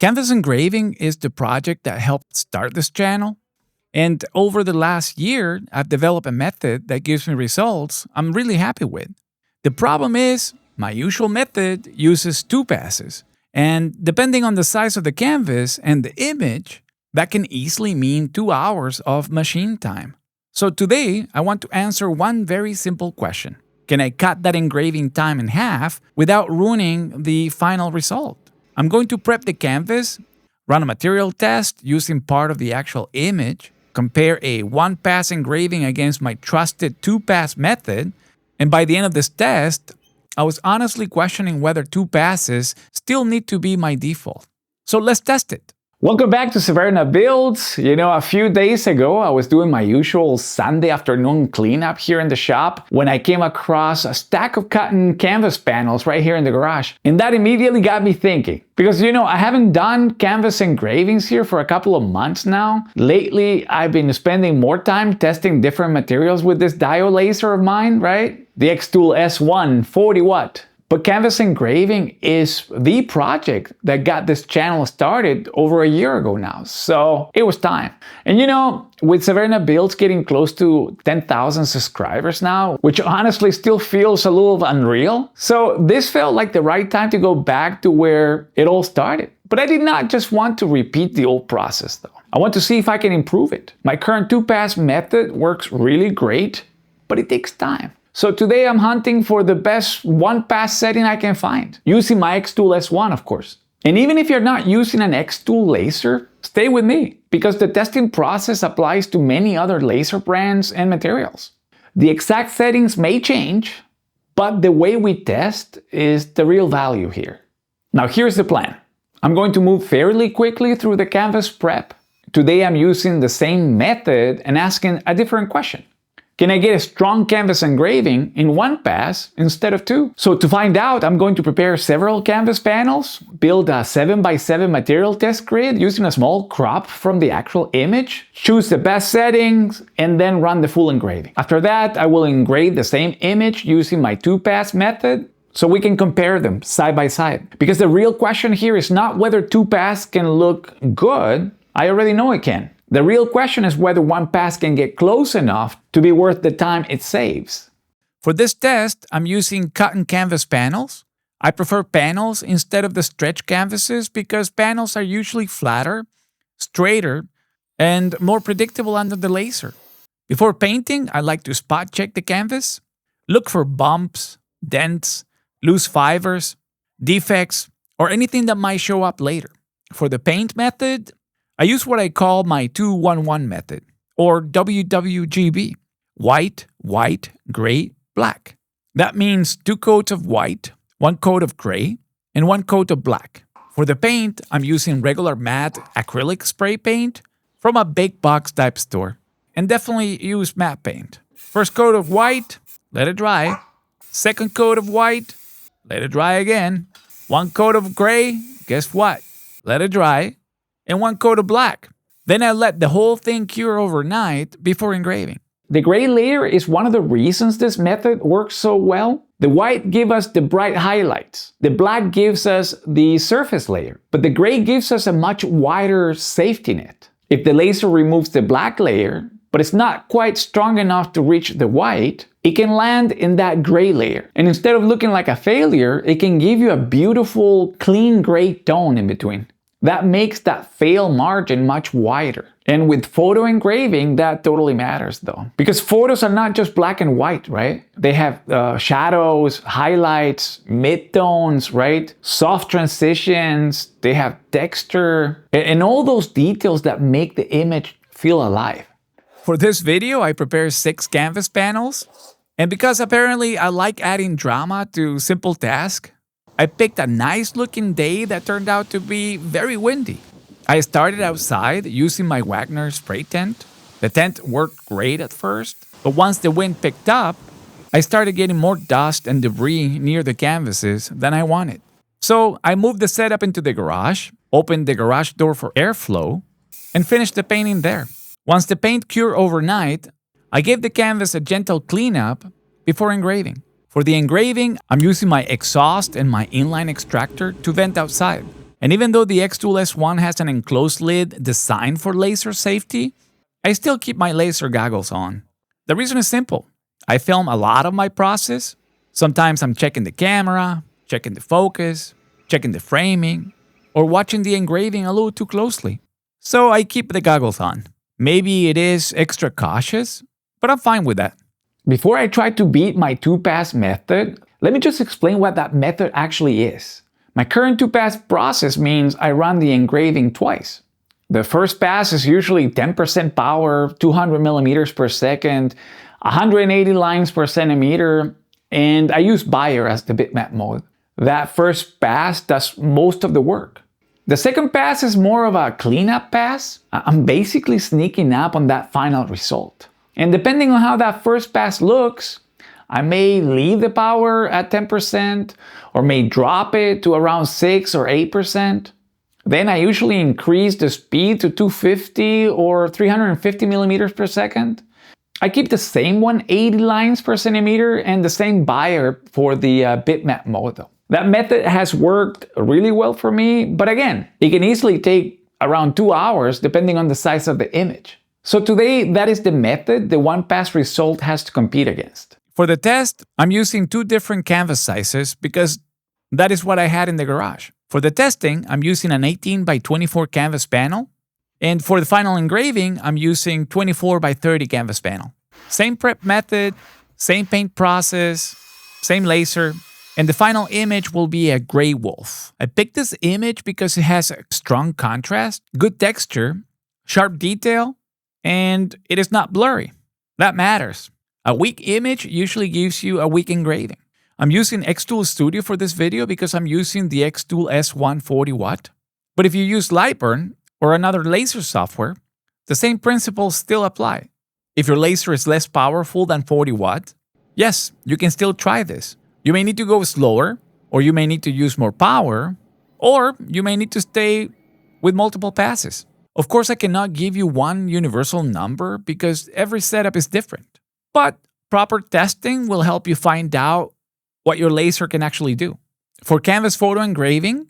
Canvas engraving is the project that helped start this channel. And over the last year, I've developed a method that gives me results I'm really happy with. The problem is, my usual method uses 2 passes. And depending on the size of the canvas and the image, that can easily mean 2 hours of machine time. So today, I want to answer one very simple question. Can I cut that engraving time in half without ruining the final result? I'm going to prep the canvas, run a material test using part of the actual image, compare a 1-pass engraving against my trusted 2-pass method, and by the end of this test, I was honestly questioning whether 2 passes still need to be my default. So let's test it. Welcome back to Severna Builds. A few days ago, I was doing my usual Sunday afternoon cleanup here in the shop when I came across a stack of cotton canvas panels right here in the garage. And that immediately got me thinking. Because, I haven't done canvas engravings here for a couple of months now. Lately, I've been spending more time testing different materials with this diode laser of mine, right? The X-Tool S1 40 watt. But canvas engraving is the project that got this channel started over a year ago now, so it was time. And with Severna Builds getting close to 10,000 subscribers now, which honestly still feels a little unreal, so this felt like the right time to go back to where it all started. But I did not just want to repeat the old process though. I want to see if I can improve it. My current 2-pass method works really great, but it takes time. So today I'm hunting for the best 1-pass setting I can find, using my X-Tool S1 of course. And even if you're not using an X-Tool laser, stay with me, because the testing process applies to many other laser brands and materials. The exact settings may change, but the way we test is the real value here. Now here's the plan. I'm going to move fairly quickly through the canvas prep. Today I'm using the same method and asking a different question. Can I get a strong canvas engraving in 1 pass instead of 2? So to find out, I'm going to prepare several canvas panels, build a 7x7 material test grid using a small crop from the actual image, choose the best settings, and then run the full engraving. After that, I will engrave the same image using my 2-pass method so we can compare them side by side. Because the real question here is not whether 2-pass can look good, I already know it can. The real question is whether 1 pass can get close enough to be worth the time it saves. For this test, I'm using cotton canvas panels. I prefer panels instead of the stretch canvases because panels are usually flatter, straighter, and more predictable under the laser. Before painting, I like to spot check the canvas, look for bumps, dents, loose fibers, defects, or anything that might show up later. For the paint method, I use what I call my 2-1-1 method, or WWGB, white, white, gray, black. That means 2 coats of white, 1 coat of gray, and 1 coat of black. For the paint, I'm using regular matte acrylic spray paint from a big box type store, and definitely use matte paint. First coat of white, let it dry. Second coat of white, let it dry again. 1 coat of gray, guess what? Let it dry. And 1 coat of black. Then I let the whole thing cure overnight before engraving. The gray layer is one of the reasons this method works so well. The white gives us the bright highlights. The black gives us the surface layer. But the gray gives us a much wider safety net. If the laser removes the black layer, but it's not quite strong enough to reach the white, it can land in that gray layer. And instead of looking like a failure, it can give you a beautiful, clean gray tone in between. That makes that fail margin much wider. And with photo engraving, that totally matters though. Because photos are not just black and white, right? They have shadows, highlights, midtones, right? Soft transitions, they have texture, and all those details that make the image feel alive. For this video, I prepared 6 canvas panels. And because apparently I like adding drama to simple tasks, I picked a nice looking day that turned out to be very windy. I started outside using my Wagner spray tent. The tent worked great at first, but once the wind picked up, I started getting more dust and debris near the canvases than I wanted. So I moved the setup into the garage, opened the garage door for airflow, and finished the painting there. Once the paint cured overnight, I gave the canvas a gentle cleanup before engraving. For the engraving, I'm using my exhaust and my inline extractor to vent outside. And even though the Xtool S1 has an enclosed lid designed for laser safety, I still keep my laser goggles on. The reason is simple. I film a lot of my process. Sometimes I'm checking the camera, checking the focus, checking the framing, or watching the engraving a little too closely. So I keep the goggles on. Maybe it is extra cautious, but I'm fine with that. Before I try to beat my 2-pass method, let me just explain what that method actually is. My current 2-pass process means I run the engraving twice. The first pass is usually 10% power, 200 millimeters per second, 180 lines per centimeter, and I use Bayer as the bitmap mode. That first pass does most of the work. The second pass is more of a cleanup pass. I'm basically sneaking up on that final result. And depending on how that first pass looks, I may leave the power at 10% or may drop it to around 6 or 8%. Then I usually increase the speed to 250 or 350 millimeters per second. I keep the same 180 lines per centimeter and the same Bayer for the bitmap mode though. That method has worked really well for me, but again, it can easily take around 2 hours depending on the size of the image. So today, that is the method the 1-pass result has to compete against. For the test, I'm using 2 different canvas sizes because that is what I had in the garage. For the testing, I'm using an 18 by 24 canvas panel. And for the final engraving, I'm using 24 by 30 canvas panel. Same prep method, same paint process, same laser, and the final image will be a gray wolf. I picked this image because it has a strong contrast, good texture, sharp detail, and it is not blurry. That matters. A weak image usually gives you a weak engraving. I'm using Xtool Studio for this video because I'm using the Xtool S1 40 watt. But if you use Lightburn or another laser software, the same principles still apply. If your laser is less powerful than 40 watt, yes, you can still try this. You may need to go slower, or you may need to use more power, or you may need to stay with multiple passes. Of course, I cannot give you one universal number because every setup is different. But proper testing will help you find out what your laser can actually do. For canvas photo engraving,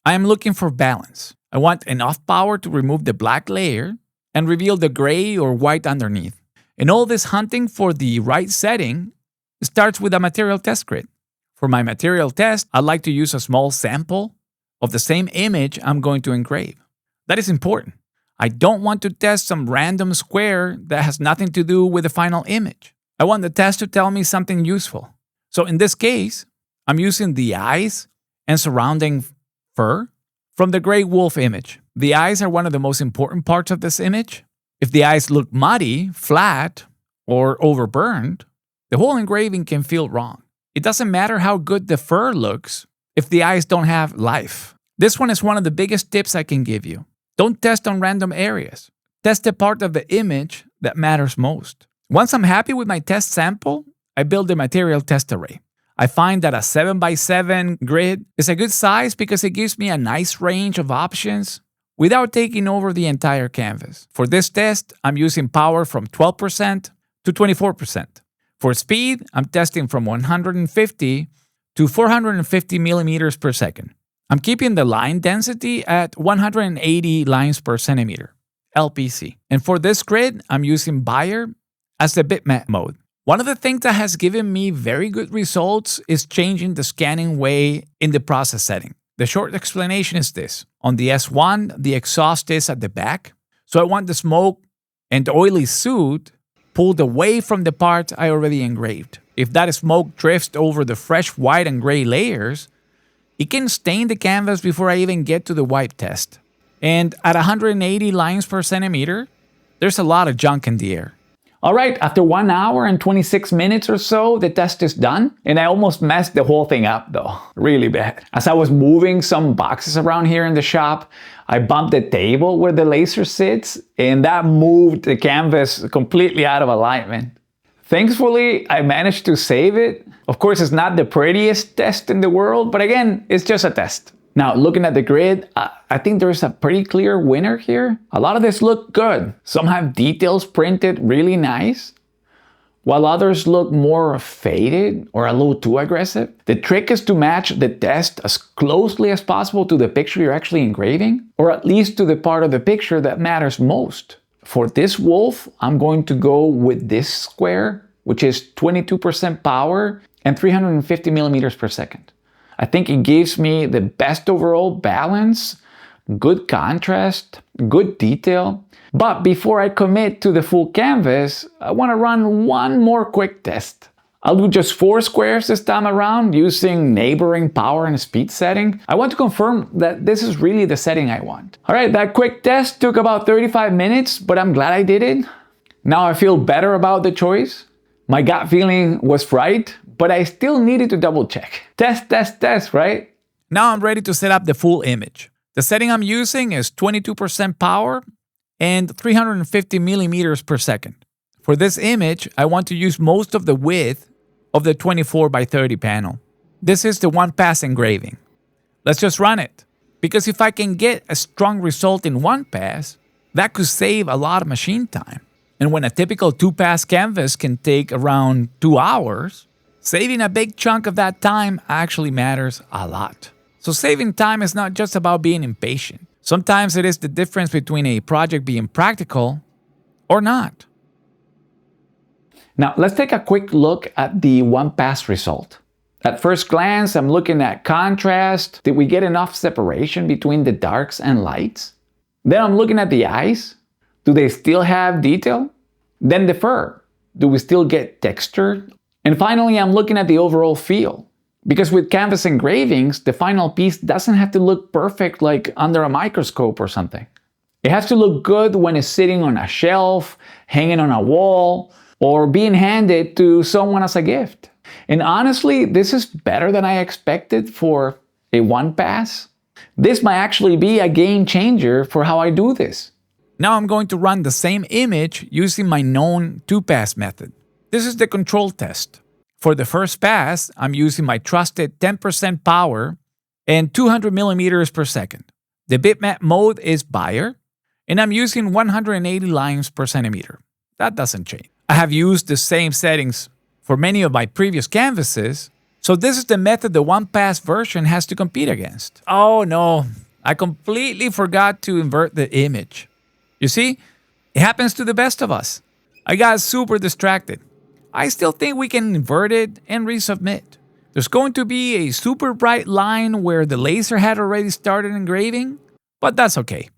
I am looking for balance. I want enough power to remove the black layer and reveal the gray or white underneath. And all this hunting for the right setting starts with a material test grid. For my material test, I'd like to use a small sample of the same image I'm going to engrave. That is important. I don't want to test some random square that has nothing to do with the final image. I want the test to tell me something useful. So in this case, I'm using the eyes and surrounding fur from the gray wolf image. The eyes are one of the most important parts of this image. If the eyes look muddy, flat, or overburned, the whole engraving can feel wrong. It doesn't matter how good the fur looks if the eyes don't have life. This one is one of the biggest tips I can give you. Don't test on random areas. Test the part of the image that matters most. Once I'm happy with my test sample, I build the material test array. I find that a 7x7 grid is a good size because it gives me a nice range of options without taking over the entire canvas. For this test, I'm using power from 12% to 24%. For speed, I'm testing from 150 to 450 millimeters per second. I'm keeping the line density at 180 lines per centimeter, LPC. And for this grid, I'm using Bayer as the bitmap mode. One of the things that has given me very good results is changing the scanning way in the process setting. The short explanation is this. On the S1, the exhaust is at the back, so I want the smoke and oily soot pulled away from the part I already engraved. If that smoke drifts over the fresh white and gray layers, it can stain the canvas before I even get to the wipe test. And at 180 lines per centimeter, there's a lot of junk in the air. All right, after 1 hour and 26 minutes or so, the test is done. And I almost messed the whole thing up though, really bad. As I was moving some boxes around here in the shop, I bumped the table where the laser sits, and that moved the canvas completely out of alignment. Thankfully, I managed to save it. Of course, it's not the prettiest test in the world, but again, it's just a test. Now, looking at the grid, I think there's a pretty clear winner here. A lot of this look good. Some have details printed really nice. while others look more faded or a little too aggressive. The trick is to match the test as closely as possible to the picture you're actually engraving, or at least to the part of the picture that matters most. For this wolf, I'm going to go with this square, which is 22% power and 350 millimeters per second. I think it gives me the best overall balance, good contrast, good detail. But before I commit to the full canvas, I want to run one more quick test. I'll do just 4 squares this time around using neighboring power and speed setting. I want to confirm that this is really the setting I want. All right, that quick test took about 35 minutes, but I'm glad I did it. Now I feel better about the choice. My gut feeling was right, but I still needed to double check. Test, right? Now I'm ready to set up the full image. The setting I'm using is 22% power and 350 millimeters per second. For this image, I want to use most of the width of the 24 by 30 panel. This is the one-pass engraving. Let's just run it. Because if I can get a strong result in one pass, that could save a lot of machine time. And when a typical 2-pass canvas can take around 2 hours, saving a big chunk of that time actually matters a lot. So saving time is not just about being impatient. Sometimes it is the difference between a project being practical or not. Now let's take a quick look at the one-pass result. At first glance, I'm looking at contrast. Did we get enough separation between the darks and lights? Then I'm looking at the eyes. Do they still have detail? Then the fur. Do we still get texture? And finally, I'm looking at the overall feel. Because with canvas engravings, the final piece doesn't have to look perfect like under a microscope or something. It has to look good when it's sitting on a shelf, hanging on a wall, or being handed to someone as a gift. And honestly, this is better than I expected for a one-pass. This might actually be a game changer for how I do this. Now I'm going to run the same image using my known 2-pass method. This is the control test. For the first pass, I'm using my trusted 10% power and 200 millimeters per second. The bitmap mode is Bayer, and I'm using 180 lines per centimeter. That doesn't change. I have used the same settings for many of my previous canvases, so this is the method the one-pass version has to compete against. Oh no, I completely forgot to invert the image. You see, it happens to the best of us. I got super distracted. I still think we can invert it and resubmit. There's going to be a super bright line where the laser had already started engraving, but that's okay.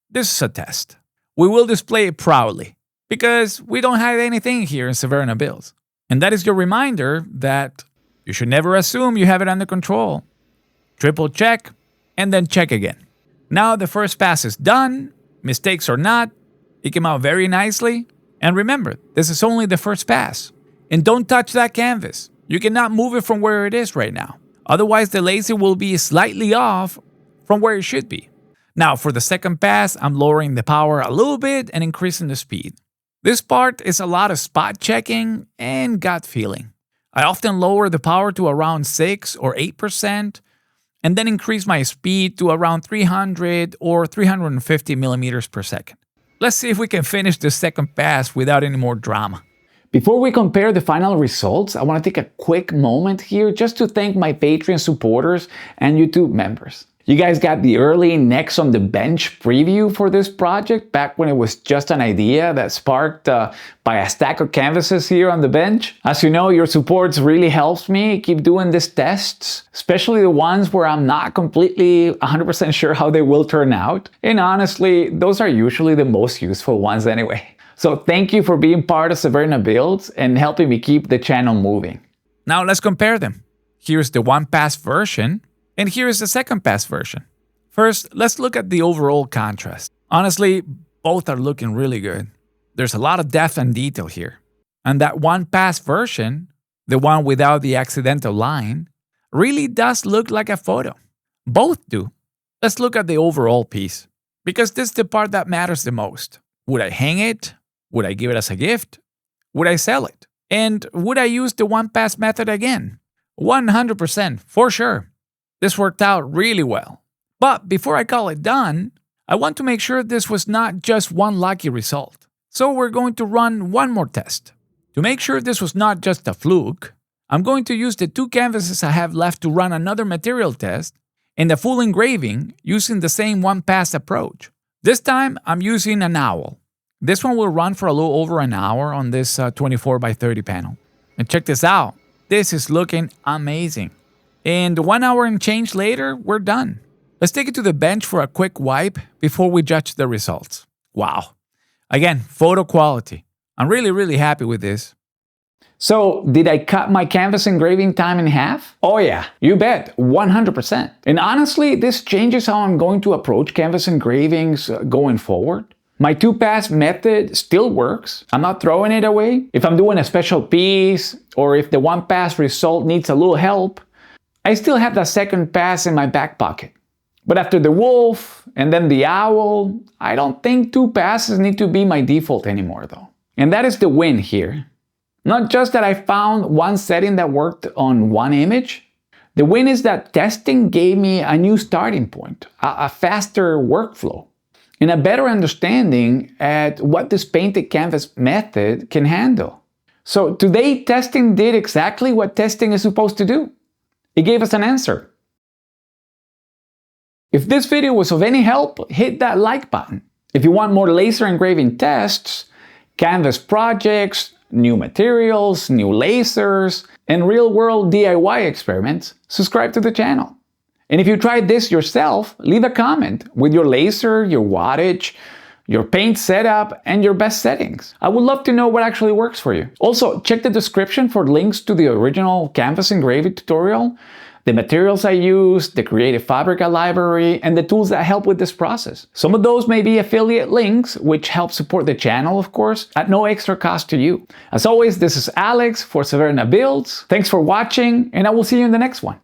This is a test. We will display it proudly, because we don't hide anything here in Severna Builds. And that is your reminder that you should never assume you have it under control. Triple check, and then check again. Now the first pass is done, mistakes or not, it came out very nicely. And remember, this is only the first pass. And don't touch that canvas. You cannot move it from where it is right now. Otherwise, the laser will be slightly off from where it should be. Now, for the second pass, I'm lowering the power a little bit and increasing the speed. This part is a lot of spot checking and gut feeling. I often lower the power to around 6 or 8%, and then increase my speed to around 300 or 350 millimeters per second. Let's see if we can finish the second pass without any more drama. Before we compare the final results, I want to take a quick moment here just to thank my Patreon supporters and YouTube members. You guys got the early Next on the Bench preview for this project back when it was just an idea that sparked by a stack of canvases here on the bench. As you know, your support really helps me keep doing these tests, especially the ones where I'm not completely 100% sure how they will turn out. And honestly, those are usually the most useful ones anyway. So thank you for being part of Severna Builds and helping me keep the channel moving. Now let's compare them. Here's the one-pass version, and here is the second pass version. First, let's look at the overall contrast. Honestly, both are looking really good. There's a lot of depth and detail here. And that one-pass version, the one without the accidental line, really does look like a photo. Both do. Let's look at the overall piece, because this is the part that matters the most. Would I hang it? Would I give it as a gift? Would I sell it? And would I use the one-pass method again? 100%, for sure. This worked out really well. But before I call it done, I want to make sure this was not just one lucky result. So we're going to run one more test. To make sure this was not just a fluke, I'm going to use the 2 canvases I have left to run another material test and a full engraving using the same one-pass approach. This time, I'm using an owl. This one will run for a little over an hour on this 24 by 30 panel. And check this out. This is looking amazing. And 1 hour and change later, we're done. Let's take it to the bench for a quick wipe before we judge the results. Wow. Again, photo quality. I'm really happy with this. So, did I cut my canvas engraving time in half? Oh yeah, you bet, 100%. And honestly, this changes how I'm going to approach canvas engravings going forward. My 2-pass method still works. I'm not throwing it away. If I'm doing a special piece, or if the 1-pass result needs a little help, I still have that second pass in my back pocket. But after the wolf and then the owl, I don't think 2 passes need to be my default anymore though. And that is the win here. Not just that I found one setting that worked on one image. The win is that testing gave me a new starting point, a faster workflow, and a better understanding at what this painted canvas method can handle. So today, testing did exactly what testing is supposed to do. It gave us an answer. If this video was of any help, hit that like button. If you want more laser engraving tests, canvas projects, new materials, new lasers, and real-world DIY experiments, subscribe to the channel. And if you tried this yourself, leave a comment with your laser, your wattage, your paint setup, and your best settings. I would love to know what actually works for you. Also, check the description for links to the original canvas engraving tutorial, the materials I use, the Creative Fabrica library, and the tools that help with this process. Some of those may be affiliate links, which help support the channel, of course, at no extra cost to you. As always, this is Alex for Severna Builds. Thanks for watching, and I will see you in the next one.